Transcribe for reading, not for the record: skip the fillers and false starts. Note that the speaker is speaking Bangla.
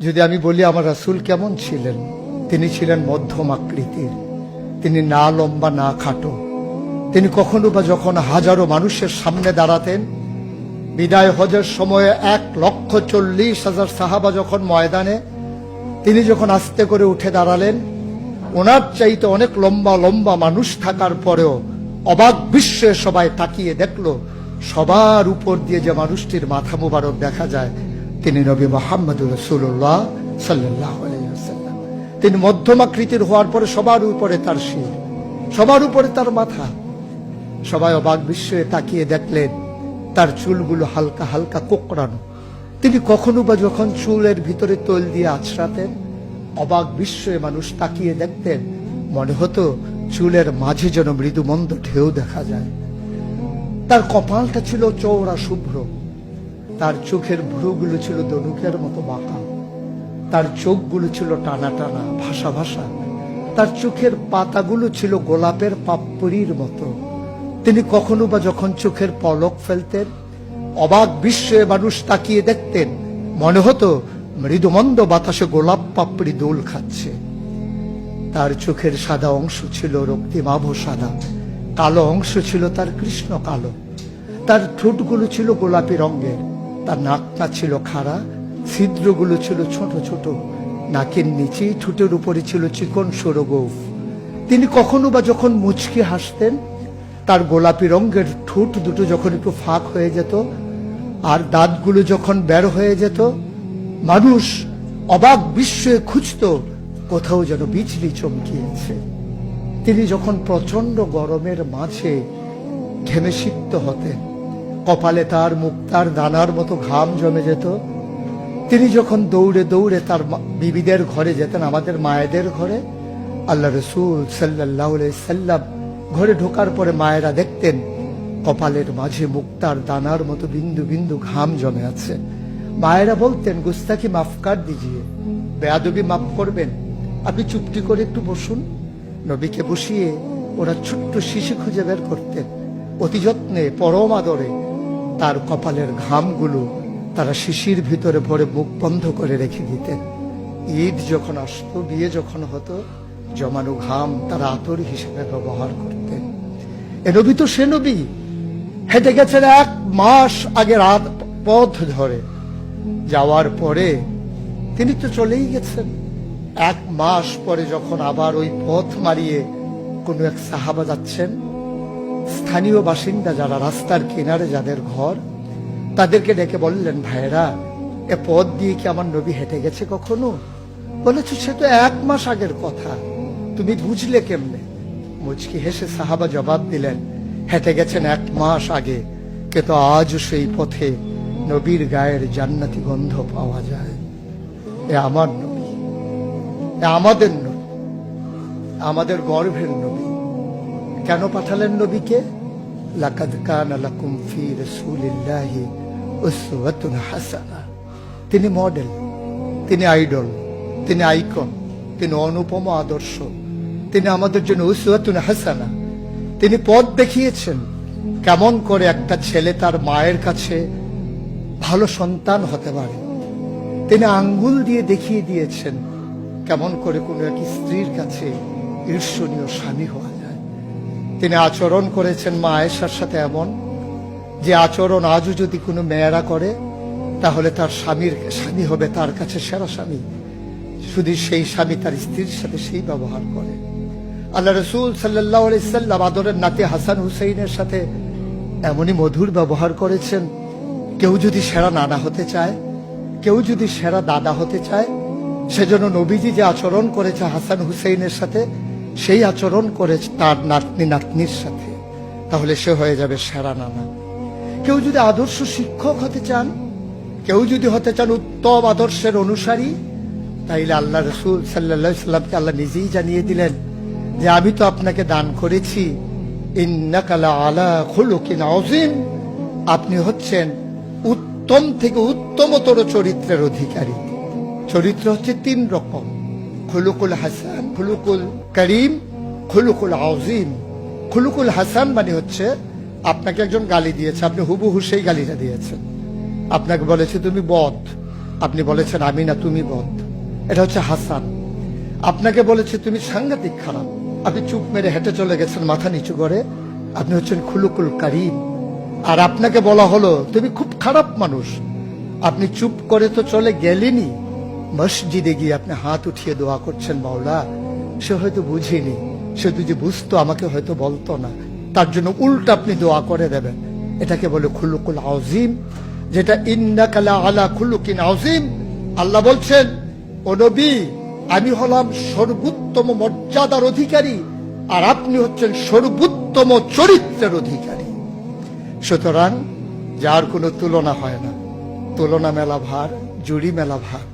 যদি আমি বলি আমার রাসূল কেমন ছিলেন, তিনি ছিলেন মধ্যম আকৃতির, তিনি না লম্বা না খাটো। তিনি কখনো বা যখন হাজারো মানুষের সামনে দাঁড়াতেন, বিদায় হজের সময়ে 1,40,000 সাহাবা যখন ময়দানে, তিনি যখন আস্তে করে উঠে দাঁড়ালেন, ওনার চাইতে অনেক লম্বা লম্বা মানুষ থাকার পরেও অবাক বিশ্বে সবাই তাকিয়ে দেখলো সবার উপর দিয়ে যে মানুষটির মাথা মুবারক দেখা যায়, তিনি নবী মুহাম্মদুর রাসূলুল্লাহ সাল্লাল্লাহু আলাইহি ওয়াসাল্লাম। তিনি মধ্যম আকৃতির হওয়ার পরে সবার উপরে তার শির, সবার উপরে তার মাথা। সবাই অবাক বিস্ময়ে তাকিয়ে দেখলেন তার চুলগুলো হালকা হালকা কোঁকড়ানো। তিনি কখনো বা যখন চুলের ভিতরে তৈল দিয়ে আছড়াতেন, অবাক বিস্ময়ে মানুষ তাকিয়ে দেখতেন, মনে হতো চুলের মাঝে যেন মৃদুমন্দ ঢেউ দেখা যায়। তার কপালটা ছিল চওড়া শুভ্র, তার চোখের ভ্রুগুলো ছিল ধনুকের মতো বাঁকা, তার চোখগুলো ছিল টানা টানা ভাসা ভাসা, তার চোখের পাতাগুলো ছিল গোলাপের পাপড়ির মতো। তিনি কখনো বা যখন চোখের পলক ফেলতেন, অবাক বিস্ময়ে মানুষ তাকিয়ে দেখতেন, মনে হতো মৃদুমন্দ বাতাসে গোলাপ পাপড়ি দোল খাচ্ছে। তার চোখের সাদা অংশ ছিল রক্তিমাভ সাদা, কালো অংশ ছিল তার কৃষ্ণ কালো। তার ঠোঁটগুলো ছিল গোলাপি রঙের, তার নাকটা ছিল খাড়া, ছিদ্রগুলো ছিল ছোট ছোট, নাকের নিচে ঠোঁটের উপরে ছিল চিকন সরু গোঁফ। তিনি কখনো বা যখন মুচকি হাসতেন, তার গোলাপি রঙের ঠোঁট দুটো যখন একটু ফাঁক হয়ে যেত আর দাঁতগুলো যখন বের হয়ে যেত, মানুষ অবাক বিস্ময়ে খুঁজত কোথাও যেন বিজলি চমকিয়েছে। তিনি যখন প্রচন্ড গরমের মাঝে ঘেমে সিক্ত হতেন, কপালে তার মুক্তার দানার মতো ঘাম জমে যেত। তিনি যখন দৌড়ে দৌড়ে তার বিবিদের ঘরে যেতেন, আমাদের মায়েদের ঘরে, আল্লাহ রাসূল সাল্লাল্লাহু আলাইহি সাল্লাম ঘরে ঢোকার পরে মায়েরা দেখতেন কপালের মাঝে মুক্তার দানার মতো বিন্দু বিন্দু ঘাম জমে আছে। মায়েরা বলতেন, গুস্তাখি মাফ কর দিজিয়ে, বেয়াদবি মাফ করবেন, আপনি চুপটি করে একটু বসুন। নবীকে বসিয়ে ওরা ছোট্ট শিশি খুঁজে বের করতেন, অতি যত্নে পরম আদরে তার কপালের ঘামগুলো তারা শিশির ভিতরে ভরে মুখ বন্ধ করে রেখে দিতেন। ঈদ যখন আসতো, বিয়ে যখন হতো, জমানো ঘাম তারা আতর হিসেবে ব্যবহার করতেন। এ নবী তো সে নবী, হেঁটে গেছেন 1 মাস আগে রাত পথ ধরে, যাওয়ার পরে তিনি তো চলেই গেছেন। 1 মাস পরে যখন আবার ওই পথ মারিয়ে কোন এক সাহাবা যাচ্ছেন, স্থানীয় বাসিন্দা যারা রাস্তার কিনারে যাদের ঘর, তাদেরকে ডেকে বললেন, ভাইরা এ পথ দিয়ে কি আমার নবী হেঁটে গেছে কখনো? বলেছে, সে তো 1 মাস আগের কথা, তুমি বুঝলে কেমনে? মুচকি হেসে সাহাবা জবাব দিলেন, হেঁটে গেছেন 1 মাস আগে, কিন্তু আজও সেই পথে নবীর গায়ের জান্নাতি গন্ধ পাওয়া যায়। এ আমার নবী, এ আমাদের নবী, আমাদের গর্ভের নবী। কেন পাঠালেন নবীকে? লাকাদ কানা লাকুম ফি রাসূলিল্লাহি উসওয়াতুন হাসানাহ। তিনি মডেল, তিনি আইডল, তিনি আইকন, তিনি অনুপম আদর্শ, তিনি আমাদের জন্য উসওয়াতুন হাসানাহ। তিনি পথ দেখিয়েছেন কেমন করে একটা ছেলে তার মায়ের কাছে ভালো সন্তান হতে পারে। তিনি আঙ্গুল দিয়ে দেখিয়ে দিয়েছেন কেমন করে কোনো এক স্ত্রীর কাছে ঈর্ষণীয় স্বামী হওয়া যায়। তিনি আচরণ করেছেন মা আয়েশার সাথে এমন যে আচরণ আজও যদি কোনো মেয়েরা করে, তাহলে তার স্বামী হবে তার কাছে সেরা স্বামী, শুধু সেই স্বামী তার স্ত্রীর সাথে সেই ব্যবহার করে। আল্লাহ রাসূল সাল্লাল্লাহু আলাইহি সাল্লাম আদরের নাতি হাসান হুসাইনের সাথে এমনই মধুর ব্যবহার করেছেন। কেউ যদি সেরা নানা হতে চায়, কেউ যদি সেরা দাদা হতে চায়, সেজন্য নবীজি যে আচরণ করেছে হাসান হুসাইনের সাথে, সেই আচরণ করেছে তার নাতনি নাতনির সাথে, তাহলে সে হয়ে যাবে সেরা নানা। কেউ যদি আদর্শ শিক্ষক হতে চান, কেউ যদি হতে চান উত্তম আদর্শের অনুসারী, তাইলে আল্লাহ রাসূল সাল্লাল্লাহু আলাইহি সাল্লামকে আল্লাহ নিজেই জানিয়ে দিলেন যে আমি তো আপনাকে দান করেছি ইন্নাকা লাআলা খুলুকিন আযীম, আপনি হচ্ছেন উত্তম থেকে উত্তমতর চরিত্রের অধিকারী। চরিত্র হচ্ছে 3 রকম, খুলুকুল হাসান, খুলুকুল করিম, খুলুকুল আযীম। খুলুকুল হাসান মানে হচ্ছে আপনাকে একজন গালি দিয়েছে, আপনি হুবহু সেই গালিটা দিয়েছেন। আপনাকে বলেছে তুমি বদ, আপনি বলেছেন আমি না তুমি বদ। এটা হচ্ছে হাসান। আপনাকে বলেছে তুমি সাংঘাতিক খারাপ, আপনি চুপ মেরে হেঁটে চলে গেছেন মাথা নিচু করে, আপনি হচ্ছেন খুলুকুল কারিম। আর আপনাকে বলা হলো তুমি খুব খারাপ মানুষ, আপনি চুপ করে তো চলে গেলেনি, মসজিদে গিয়ে আপনি হাত উঠিয়ে দোয়া করছেন মাওলা। সে হয়তো বুঝিনি, সে যদি বুঝতো আমাকে হয়তো বলতো না, তার জন্য উল্টা আপনি দোয়া করে দেবেন। এটাকে বলে খুলুকুল আযীম, যেটা ইন্নাকা লা আলা খুলুকিন আযীম। আল্লাহ বলছেন ও নবী, আমি হলাম সর্বোত্তম মর্যাদার অধিকারী, আর আপনি হচ্ছেন সর্বোত্তম চরিত্রের অধিকারী। সুতরাং যার কোনো তুলনা হয় না, তুলনা মেলা ভার, জুড়ি মেলা ভার।